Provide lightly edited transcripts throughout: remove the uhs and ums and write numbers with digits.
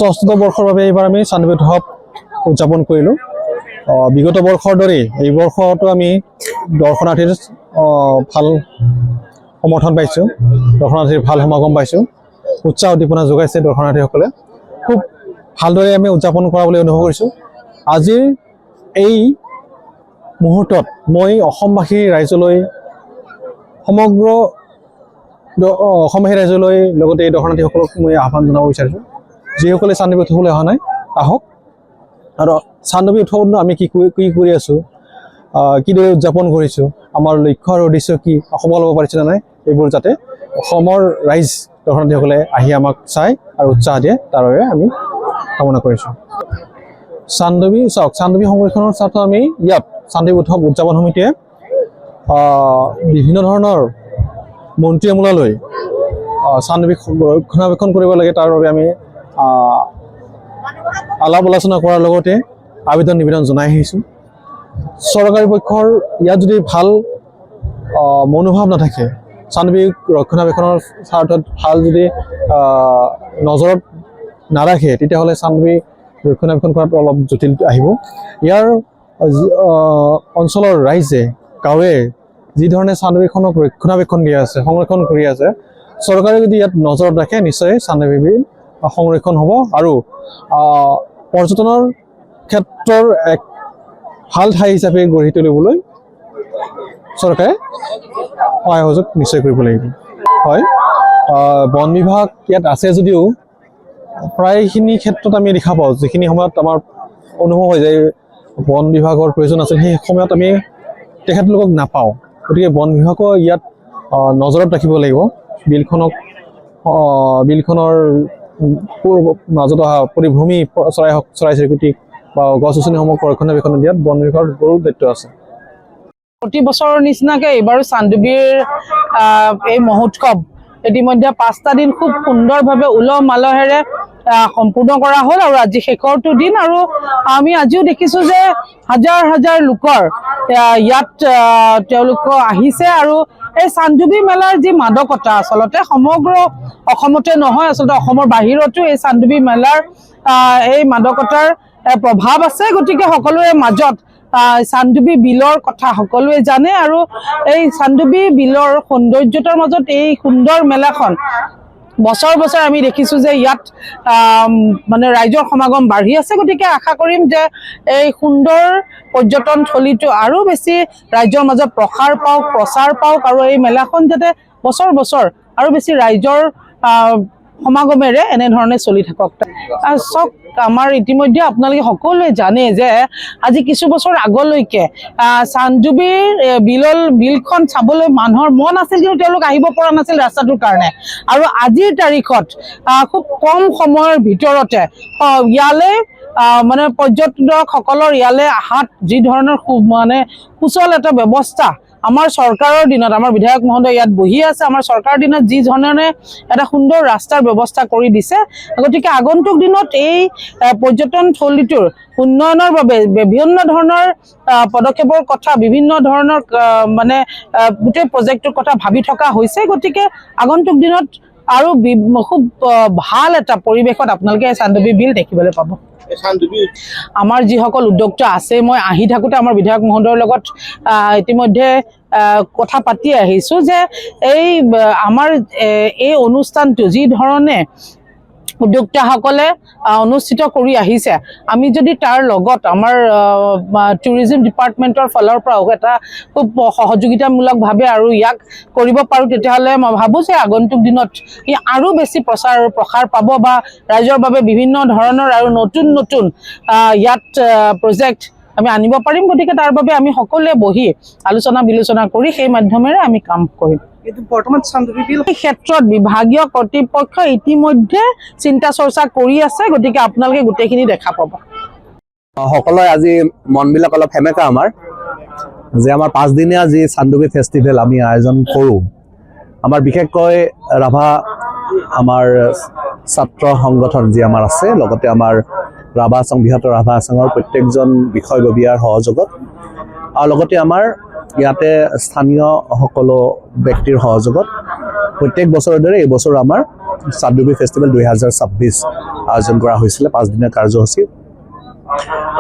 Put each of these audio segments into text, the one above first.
ষষ্ঠ বৰ্ষৰ বাবে এইবাৰ আমি চান্দুবি উৎসৱ উদযাপন কৰিলোঁ। বিগত বৰ্ষৰ দৰেই এই বৰ্ষতো আমি দৰ্শনাৰ্থীৰ ভাল সমৰ্থন পাইছোঁ, দৰ্শনাৰ্থীৰ ভাল সমাগম পাইছোঁ, উৎসাহ উদ্দীপনা যোগাইছে দৰ্শনাৰ্থীসকলে। খুব ভালদৰে আমি উদযাপন কৰা বুলি অনুভৱ কৰিছোঁ। আজিৰ এই মুহূৰ্তত মই অসমবাসী ৰাইজলৈ সমগ্ৰ অসমবাসী ৰাইজলৈ লগতে এই দৰ্শনাৰ্থীসকলক মই আহ্বান জনাব বিচাৰিছোঁ, যিসকলে চান্দুবি উৎসৱলৈ অহা নাই আহক। আৰু চান্দুবি উৎসৱত আমি কি কৰি আছোঁ, কিদৰে উদযাপন কৰিছোঁ, আমাৰ লক্ষ্য আৰু উদ্দেশ্য কি, সফল হ'ব পাৰিছে নে নাই, এইবোৰ যাতে অসমৰ ৰাইজ দৰ্শনাৰ্থীসকলে আহি আমাক চাই আৰু উৎসাহ দিয়ে, তাৰ বাবে আমি কামনা কৰিছোঁ। চান্দুবি চাওক, চান্দুবি সংৰক্ষণৰ স্বাৰ্থত আমি ইয়াত চান্দুবি উৎসৱ উদযাপন সমিতিয়ে বিভিন্ন ধৰণৰ মন্ত্ৰীমূলালৈ চান্দুবি ৰক্ষণাবেক্ষণ কৰিব লাগে, তাৰ বাবে আমি আলাপ আলোচনা কৰাৰ লগতে আবেদন নিবেদন জনাই আহিছোঁ। চৰকাৰী পক্ষৰ ইয়াত যদি ভাল মনোভাৱ নাথাকে, চান্দুবি ৰক্ষণাবেক্ষণৰ স্বাৰ্থত ভাল যদি নজৰত নাৰাখে, তেতিয়াহ'লে চান্দুবি ৰক্ষণাবেক্ষণ কৰাটো অলপ জটিল আহিব। ইয়াৰ অঞ্চলৰ ৰাইজে গাঁৱে যিধৰণে চান্দুবিখনক ৰক্ষণাবেক্ষণ দি আছে, সংৰক্ষণ কৰি আছে, চৰকাৰে যদি ইয়াত নজৰত ৰাখে নিশ্চয় চান্দুবি সংৰক্ষণ হ'ব আৰু পৰ্যটনৰ ক্ষেত্ৰৰ এক ভাল ঠাই হিচাপে গঢ়ি তুলিবলৈ চৰকাৰে সহায় সহযোগ নিশ্চয় কৰিব লাগিব। হয়, বন বিভাগ ইয়াত আছে যদিও প্ৰায়খিনি ক্ষেত্ৰত আমি দেখা পাওঁ, যিখিনি সময়ত আমাৰ অনুভৱ হয় যে বন বিভাগৰ প্ৰয়োজন আছিল, সেই সময়ত আমি তেখেতলোকক নাপাওঁ। গতিকে বন বিভাগো ইয়াত নজৰত ৰাখিব লাগিব। বিলখনৰ মাজত অহা পৰিভ্ৰমী চৰাই হওক, চৰাই চিৰিকটি বা গছ গছনিসমূহ ৰক্ষণাবেক্ষণ দিয়াত বন বিভাগৰ গৰুৰ দায়িত্ব আছে। প্ৰতি বছৰৰ নিচিনাকে এইবাৰো চান্দুবিৰ এই মহোৎসৱ ইতিমধ্যে 5টা দিন খুব সুন্দৰভাৱে উলহ মালহেৰে সম্পূৰ্ণ কৰা হ'ল আৰু আজি শেষৰটো দিন। আৰু আমি আজিও দেখিছোঁ যে হাজাৰ হাজাৰ লোকৰ ইয়াত তেওঁলোক আহিছে আৰু এই চান্দুবি মেলাৰ যি মাদকতা আচলতে সমগ্ৰ অসমতে নহয়, আচলতে অসমৰ বাহিৰতো এই চান্দুবি মেলাৰ এই মাদকতাৰ প্ৰভাৱ আছে। গতিকে সকলোৰে মাজত চান্দুবি বিলৰ কথা সকলোৱে জানে আৰু এই চান্দুবি বিলৰ সৌন্দৰ্যতাৰ মাজত এই সুন্দৰ মেলাখন বছৰ বছৰ আমি দেখিছোঁ যে ইয়াত মানে ৰাইজৰ সমাগম বাঢ়ি আছে। গতিকে আশা কৰিম যে এই সুন্দৰ পৰ্যটন থলীটো আৰু বেছি ৰাইজৰ মাজত প্ৰসাৰ পাওক, প্ৰচাৰ পাওক আৰু এই মেলাখন যাতে বছৰ বছৰ আৰু বেছি ৰাইজৰ সমাগমেৰে এনেধৰণে চলি থাকক। চাওক, আমাৰ ইতিমধ্যে আপোনালোকে সকলোৱে জানে যে আজি কিছু বছৰ আগলৈকে চান্দুবিৰ বিলখন চাবলৈ মানুহৰ মন আছিল, কিন্তু তেওঁলোক আহিব পৰা নাছিল ৰাস্তাটোৰ কাৰণে। আৰু আজিৰ তাৰিখত খুব কম সময়ৰ ভিতৰতে ইয়ালৈ মানে পৰ্যটকসকলৰ ইয়ালৈ অহাত যি ধৰণৰ মানে সুচল এটা ব্যৱস্থা আমাৰ চৰকাৰৰ দিনত, আমাৰ বিধায়ক মহোদয় ইয়াত বহি আছে, আমাৰ চৰকাৰৰ দিনত যি ধৰণে এটা সুন্দৰ ৰাস্তাৰ ব্যৱস্থা কৰি দিছে। গতিকে আগন্তুক দিনত এই পৰ্যটন থলীটোৰ উন্নয়নৰ বাবে বিভিন্ন ধৰণৰ পদক্ষেপৰ কথা, বিভিন্ন ধৰণৰ মানে গোটেই প্ৰজেক্টৰ কথা ভাবি থকা হৈছে। গতিকে আগন্তুক দিনত আৰু খুব ভাল এটা পৰিৱেশত আপোনালোকে চান্দুবি বিল দেখিবলৈ পাব। আমাৰ যিসকল উদ্যোক্তা আছে, মই আহি থাকোঁতে আমাৰ বিধায়ক মহোদয়ৰ লগত ইতিমধ্যে কথা পাতি আহিছোঁ যে এই আমাৰ এই অনুষ্ঠানটো যি ধৰণে উদ্যোক্তাসকলে অনুষ্ঠিত কৰি আহিছে, আমি যদি তাৰ লগত আমাৰ টুৰিজিম ডিপাৰ্টমেণ্টৰ ফালৰ পৰাও এটা খুব সহযোগিতামূলকভাৱে আৰু ইয়াক কৰিব পাৰোঁ, তেতিয়াহ'লে মই ভাবোঁ যে আগন্তুক দিনত ই আৰু বেছি প্ৰসাৰ পাব বা ৰাইজৰ বাবে বিভিন্ন ধৰণৰ আৰু নতুন নতুন ইয়াত প্ৰজেক্ট আমি আনিব পাৰিম। গতিকে তাৰ বাবে আমি সকলোৱে বহি আলোচনা বিলোচনা কৰি সেই মাধ্যমেৰে আমি কাম কৰিম। বৰ্তমান চান্দুবি বিল ক্ষেত্ৰত বিভাগীয় কৰ্তৃপক্ষ ইতিমধ্যে চিন্তা চৰ্চা কৰি আছে। গতিকে আপোনালোকে গোটেইখিনি দেখা পাব। সকলোৰে আজি মনবিলাক অলপ সেমেকা আমাৰ যে আমাৰ 5 দিনীয়া যি চান্দুবি ফেষ্টিভেল আমি আয়োজন কৰোঁ, আমাৰ বিশেষকৈ ৰাভা আমাৰ ছাত্ৰ সংগঠন যি আমাৰ আছে, লগতে আমাৰ ৰাভা আছং বৃহত্তৰ ৰাভা আছঙৰ প্ৰত্যেকজন বিষয়ববীয়াৰ সহযোগত আৰু লগতে আমাৰ ইয়াতে স্থানীয় সকলো ব্যক্তিৰ সহযোগত প্ৰত্যেক বছৰৰ দৰে এই বছৰ আমাৰ চান্দুবি ফেষ্টিভেল 2026 আয়োজন কৰা হৈছিলে 5 দিনীয়া কাৰ্যসূচী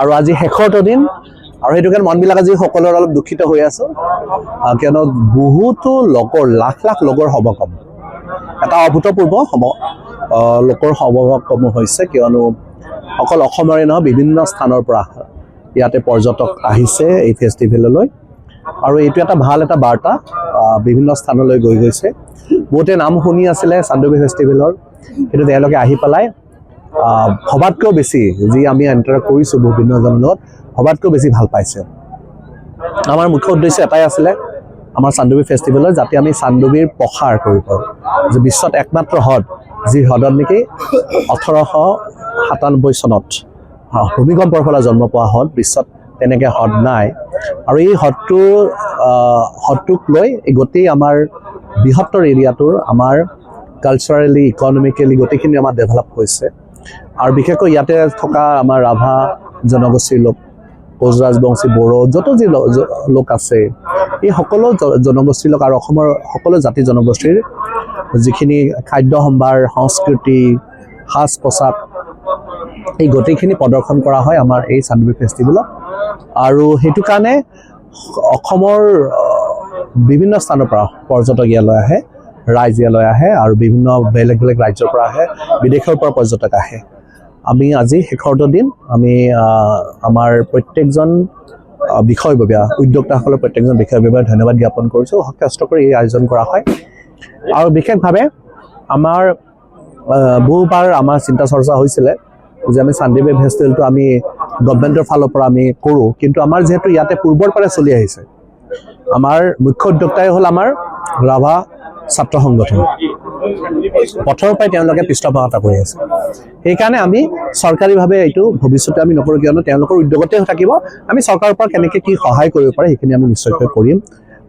আৰু আজি শেষৰটো দিন আৰু সেইটো কাৰণে মনবিলাক আজি সকলোৰে অলপ দুখিত হৈ আছে কিয়নো বহুতো লগৰ লাখ লাখ লগৰ সমাগম এটা অভূতপূৰ্ব লোকৰ সমাগম হৈছে কিয়নো অকল অসমৰে নহয় বিভিন্ন স্থানৰ পৰা ইয়াতে পৰ্যটক আহিছে এই ফেষ্টিভেললৈ আৰু এইটো এটা ভাল এটা বাৰ্তা বিভিন্ন স্থানলৈ গৈ গৈছে বহুতে নাম শুনি আছিলে চান্দুবি ফেষ্টিভেলৰ কিন্তু তেওঁলোকে আহি পেলাই সবাতকৈ বেছি যি আমি এণ্টাৰ কৰিছোঁ বিভিন্নজনৰ লগত সবাতকৈ বেছি ভাল পাইছে আমাৰ মুখ্য উদ্দেশ্য এটাই আছিলে আমাৰ চান্দুবি ফেষ্টিভেলৰ যাতে আমি চান্দুবিৰ প্ৰসাৰ কৰিব পাৰোঁ যে বিশ্বত একমাত্ৰ হ্ৰদ যি হ্ৰদত নেকি 1897 চনত ভূমিকম্পৰ ফলত জন্ম পোৱা হ্ৰদ বিশ্বত তেনেকৈ হ্ৰদ নাই আৰু এই হ্ৰদটোক লৈ গোটেই আমাৰ বৃহত্তৰ এৰিয়াটোৰ আমাৰ কালচাৰেলি ইকনমিকেলি গোটেইখিনি আমাৰ ডেভেলপ হৈছে আৰু বিশেষকৈ ইয়াতে থকা আমাৰ ৰাভা জনগোষ্ঠীৰ লোক কোচ ৰাজবংশী বড়ো যত যি লোক আছে এই সকলো জনগোষ্ঠীৰ লোক আৰু অসমৰ সকলো জাতি জনগোষ্ঠীৰ যিখিনি খাদ্য সম্ভাৰ সংস্কৃতি সাজ পোছাক এই গোটেইখিনি প্ৰদৰ্শন কৰা হয় আমাৰ এই চান্দুবি ফেষ্টিভেলত আৰু সেইটো কাৰণে অসমৰ বিভিন্ন স্থানৰ পৰা পৰ্যটক ইয়ালৈ আহে ৰাইজ ইয়ালৈ আহে আৰু বিভিন্ন বেলেগ বেলেগ ৰাজ্যৰ পৰা আহে বিদেশৰ পৰা পৰ্যটক আহে আমি আজি শেষৰটো দিন আমি আমাৰ প্ৰত্যেকজন বিষয়ববীয়া উদ্যোক্তাসকলৰ প্ৰত্যেকজন বিষয়ববীয়াক ধন্যবাদ জ্ঞাপন কৰিছোঁ কষ্ট কৰি এই আয়োজন কৰা হয় আৰু বিশেষভাৱে আমাৰ বহুবাৰ আমাৰ চিন্তা চৰ্চা হৈছিলে যে আমি চান্দুবি ফেষ্টিভেলটো আমি গভৰ্ণমেণ্টৰ ফালৰ পৰা আমি কৰোঁ কিন্তু আমাৰ যিহেতু ইয়াতে পূৰ্বৰ পৰাই চলি আহিছে আমাৰ মুখ্য উদ্যোক্তাই হ'ল আমাৰ ৰাভা ছাত্ৰ সংগঠন প্ৰথমৰ পৰাই তেওঁলোকে পৃষ্ঠপোষকতা কৰি আছে সেইকাৰণে আমি চৰকাৰীভাৱে এইটো ভৱিষ্যতে আমি নকৰোঁ কিয়নো তেওঁলোকৰ উদ্যোগতে থাকিব আমি চৰকাৰৰ পৰা কেনেকৈ কি সহায় কৰিব পাৰে সেইখিনি আমি নিশ্চয়কৈ কৰিম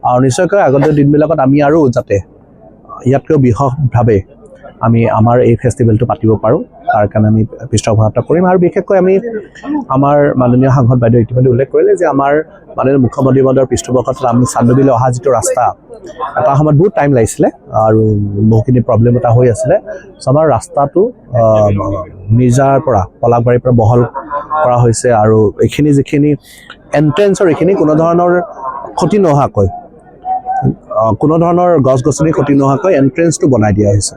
আৰু নিশ্চয়কৈ আগন্তুক দিনবিলাকত আমি আৰু যাতে ইয়াতকৈ বৃহৎভাৱে আমি আমাৰ এই ফেষ্টিভেলটো পাতিব পাৰোঁ তাৰ কাৰণে আমি পৃষ্ঠপোষকতা কৰিম আৰু বিশেষকৈ আমি আমাৰ মাননীয় সাংসদ বাইদেউ ইতিমধ্যে উল্লেখ কৰিলে যে আমাৰ মাননীয় মুখ্যমন্ত্ৰী মহোদয়ৰ পৃষ্ঠপোষকতাত আমি চান্দুবিলৈ অহা যিটো ৰাস্তা এটা সময়ত বহুত টাইম লাগিছিলে আৰু বহুখিনি প্ৰব্লেম এটা হৈ আছিলে আমাৰ ৰাস্তাটো মিৰ্জাৰ পৰা পলাকবাৰীৰ পৰা বহল কৰা হৈছে আৰু এইখিনি যিখিনি এণ্ট্ৰেঞ্চৰ এইখিনি কোনো ধৰণৰ ক্ষতি নোহোৱাকৈ কোনো ধৰণৰ গছ গছনি ক্ষতি নোহোৱাকৈ এণ্ট্ৰেঞ্চটো বনাই দিয়া হৈছে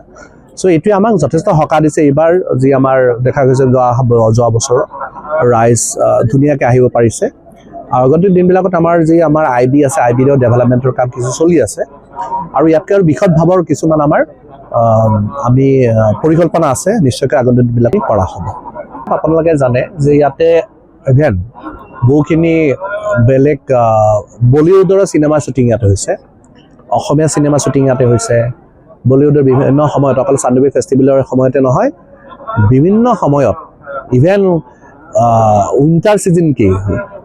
চ' এইটোৱে আমাক যথেষ্ট সকাহ দিছে এইবাৰ যি আমাৰ দেখা গৈছে যোৱা বছৰ ৰাইজ ধুনীয়াকৈ আহিব পাৰিছে আৰু আগন্তুক দিনবিলাকত আমাৰ যি আমাৰ IB আছে IBৰ ডেভেলপমেণ্টৰ কাম কিছু চলি আছে আৰু ইয়াতকৈ আৰু বিশদভাৱৰ কিছুমান আমাৰ আমি পৰিকল্পনা আছে নিশ্চয়কৈ আগন্তুক দিনবিলাক কৰা হ'ব আপোনালোকে জানে যে ইয়াতে ইভেন বহুখিনি বেলেগ বলিউডৰ চিনেমা শ্বুটিং ইয়াতে হৈছে অসমীয়া চিনেমা শ্বুটিং ইয়াতে হৈছে বলিউডৰ বিভিন্ন সময়ত অকল চান্দুবি ফেষ্টিভেলৰ সময়তে নহয় বিভিন্ন সময়ত ইভেন উইণ্টাৰ ছিজন কি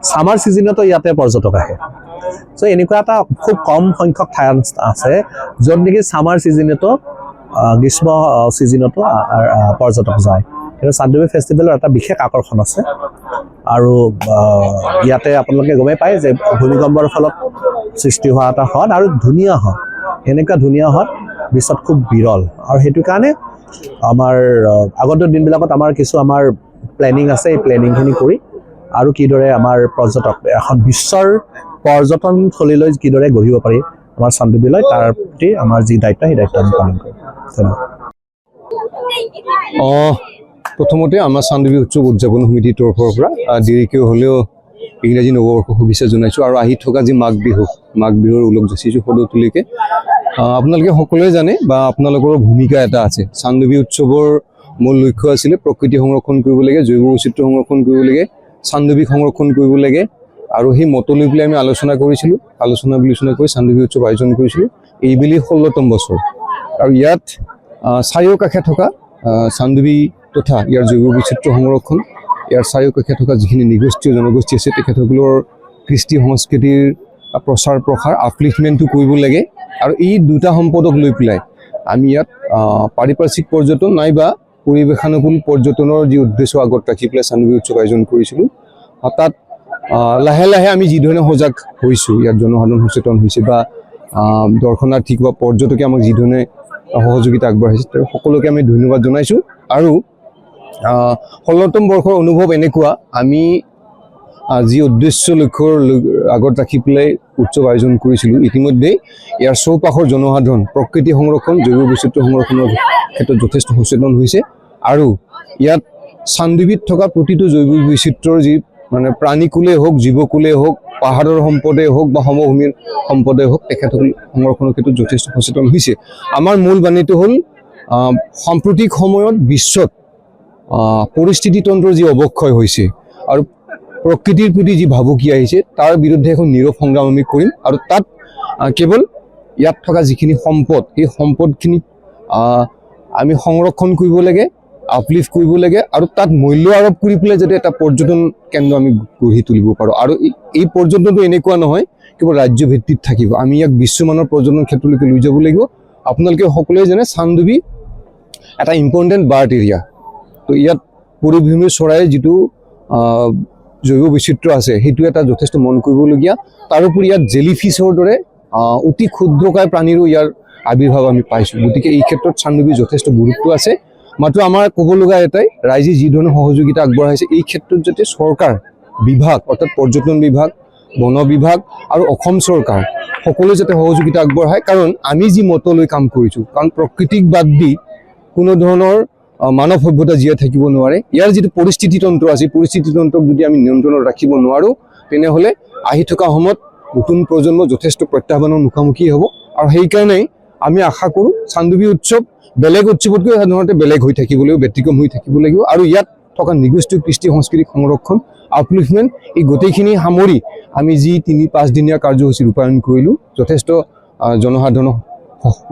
ছামাৰ ছিজনতো ইয়াতে পৰ্যটক আহে চ' এনেকুৱা এটা খুব কম সংখ্যক ঠাই আছে য'ত নেকি ছামাৰ ছিজনতো গ্ৰীষ্ম ছিজনতো পৰ্যটক যায় কিন্তু চান্দুবি ফেষ্টিভেলৰ এটা বিশেষ আকৰ্ষণ আছে আৰু ইয়াতে আপোনালোকে গমেই পায় যে ভূমিকম্পৰ ফলত সৃষ্টি হোৱা এটা হ্ৰদ আৰু ধুনীয়া হ্ৰদ এনেকুৱা ধুনীয়া হ্ৰদ বিশ্বত খুব বিৰল আৰু সেইটো কাৰণে আমাৰ আগন্তুক দিনবিলাকত আমাৰ কিছু আমাৰ প্লেনিং আছে এই প্লেনিংখিনি কৰি আৰু কিদৰে আমাৰ পৰ্যটক এখন বিশ্বৰ পৰ্যটনথলীলৈ কিদৰে গঢ়িব পাৰি আমাৰ চান্দুবিলৈ তাৰ প্ৰতি আমাৰ যি দায়িত্ব সেই দায়িত্ব আমি পালন কৰিম ধন্যবাদ প্ৰথমতে আমাৰ চান্দুবি উৎসৱ উদযাপন সমিতিৰ তৰফৰ পৰা দেৰিকৈ হ'লেও ইংৰাজী নৱবৰ্ষ শুভেচ্ছা জনাইছোঁ আৰু আহি থকা যি মাঘ বিহুৰ ওলগ যাচিছোঁ সদৌতুলিকে আপোনালোকে সকলোৱে জানে বা আপোনালোকৰ ভূমিকা এটা আছে চান্দুবি উৎসৱৰ মূল লক্ষ্য আছিলে প্ৰকৃতি সংৰক্ষণ কৰিব লাগে জৈৱ বৈচিত্ৰ্য সংৰক্ষণ কৰিব লাগে চান্দুবিক সংৰক্ষণ কৰিব লাগে আৰু সেই মত লৈ পেলাই আমি আলোচনা বিলোচনা কৰি চান্দুবি উৎসৱ আয়োজন কৰিছিলোঁ এইবেলি 16তম বছৰ আৰু ইয়াত চাৰিওকাষে থকা চান্দুবি তথা ইয়াৰ জৈৱ বৈচিত্ৰ্য সংৰক্ষণ ইয়াৰ চাৰিওকাষে থকা যিখিনি নিগোষ্ঠীয় জনগোষ্ঠী আছে তেখেতসকলৰ কৃষ্টি সংস্কৃতিৰ প্ৰচাৰ প্ৰসাৰ আপলিফমেণ্টটো কৰিব লাগে আৰু এই দুটা সম্পদক লৈ পেলাই আমি ইয়াত পাৰিপাৰ্শ্বিক পৰ্যটন নাইবা পৰিৱেশানুকূল পৰ্যটনৰ যি উদ্দেশ্য আগত ৰাখি পেলাই চান্দুবি উৎসৱ আয়োজন কৰিছিলোঁ তাত লাহে লাহে আমি যিধৰণে সজাগ হৈছোঁ ইয়াত জনসাধাৰণ সচেতন হৈছে বা দৰ্শনাৰ্থীক বা পৰ্যটকে আমাক যিধৰণে সহযোগিতা আগবঢ়াইছে তেওঁ সকলোকে আমি ধন্যবাদ জনাইছোঁ। আৰু 16তম বৰ্ষৰ অনুভৱ এনেকুৱা, আমি যি উদ্দেশ্য লক্ষ্যৰ আগত ৰাখি পেলাই উৎসৱ আয়োজন কৰিছিলোঁ, ইতিমধ্যে ইয়াৰ চৌপাশৰ জনসাধাৰণ প্ৰকৃতি সংৰক্ষণ, জৈৱ বৈচিত্ৰ্য সংৰক্ষণৰ ক্ষেত্ৰত যথেষ্ট সচেতন হৈছে। আৰু ইয়াত চানডুবিত থকা প্ৰতিটো জৈৱ বৈচিত্ৰ্যৰ যি মানে প্ৰাণীকুলেই হওক, জীৱকুলেই হওক, পাহাৰৰ সম্পদেই হওক বা সমভূমিৰ সম্পদেই হওক, তেখেতসকল সংৰক্ষণৰ ক্ষেত্ৰত যথেষ্ট সচেতন হৈছে। আমাৰ মূল বাণীটো হ'ল সাম্প্ৰতিক সময়ত বিশ্বত পৰিস্থিতিতন্ত্ৰৰ যি অৱক্ষয় হৈছে আৰু প্ৰকৃতিৰ প্ৰতি যি ভাবুকি আহিছে, তাৰ বিৰুদ্ধে এখন নীৰৱ সংগ্ৰাম আমি কৰিম। আৰু তাত কেৱল ইয়াত থকা যিখিনি সম্পদ, সেই সম্পদখিনি আমি সংৰক্ষণ কৰিব লাগে, আপলিফ্ট কৰিব লাগে, আৰু তাত মূল্য আৰোপ কৰি পেলাই যাতে এটা পৰ্যটন কেন্দ্ৰ আমি গঢ়ি তুলিব পাৰোঁ। আৰু এই পৰ্যটনটো এনেকুৱা নহয় কেৱল ৰাজ্য ভিত্তিত থাকিব, আমি ইয়াক বিশ্বমানৰ পৰ্যটন ক্ষেত্ৰলৈকে লৈ যাব লাগিব। আপোনালোকে সকলোৱে জানে চানডুবি এটা ইম্পৰ্টেণ্ট বাৰ্ড এৰিয়া। তো ইয়াত পৰিভ্ৰমী চৰাইৰ যিটো জৈৱ বৈচিত্ৰ্য আছে, সেইটো এটা যথেষ্ট মন কৰিবলগীয়া। তাৰোপৰি ইয়াত জেলিফিছৰ দৰে অতি ক্ষুদ্ৰকায় প্ৰাণীৰো ইয়াৰ আৱিৰ্ভাৱ আমি পাইছোঁ। গতিকে এই ক্ষেত্ৰত চানডুবিৰ যথেষ্ট গুৰুত্ব আছে। মাত্ৰ আমাৰ ক'ব লগা এটাই, ৰাইজে যি ধৰণৰ সহযোগিতা আগবঢ়াইছে, এই ক্ষেত্ৰত যাতে চৰকাৰ বিভাগ অৰ্থাৎ পৰ্যটন বিভাগ, বন বিভাগ আৰু অসম চৰকাৰ সকলোৱে যাতে সহযোগিতা আগবঢ়ায়। কাৰণ আমি যি মত লৈ কাম কৰিছোঁ, কাৰণ প্ৰকৃতিক বাদ দি কোনো ধৰণৰ মানৱ সভ্যতা জীয়াই থাকিব নোৱাৰে। ইয়াৰ যিটো পৰিস্থিতিতন্ত্ৰ আছে, পৰিস্থিতিতন্ত্ৰক যদি আমি নিয়ন্ত্ৰণত ৰাখিব নোৱাৰোঁ, তেনেহ'লে আহি থকা সময়ত নতুন প্ৰজন্ম যথেষ্ট প্ৰত্যাহ্বানৰ মুখামুখি হ'ব। আৰু সেইকাৰণেই আমি আশা কৰোঁ চানডুবি উৎসৱ বেলেগ উৎসৱতকৈ সাধাৰণতে বেলেগ হৈ থাকিব লাগিব, ব্যতিক্ৰম হৈ থাকিব লাগিব। আৰু ইয়াত থকা নিগোষ্ঠী কৃষ্টি সংস্কৃতিক সংৰক্ষণ, আপলিফমেণ্ট, এই গোটেইখিনি সামৰি আমি যি 3-5 দিনীয়া কাৰ্যসূচী ৰূপায়ণ কৰিলোঁ, যথেষ্ট জনসাধাৰণক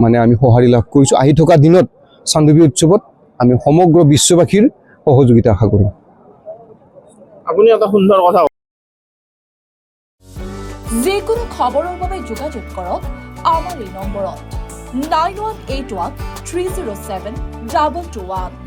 মানে আমি সঁহাৰি লাভ কৰিছোঁ। আহি থকা দিনত চানডুবি উৎসৱত আমি সমগ্ৰ বিশ্ববাসীৰ সহযোগিতা আশা কৰিম। আপুনি এটা সুন্দৰ কথা যিকোনো খবৰৰ বাবে যোগাযোগ কৰক আমাৰ এই নম্বৰত 9181 307 2221।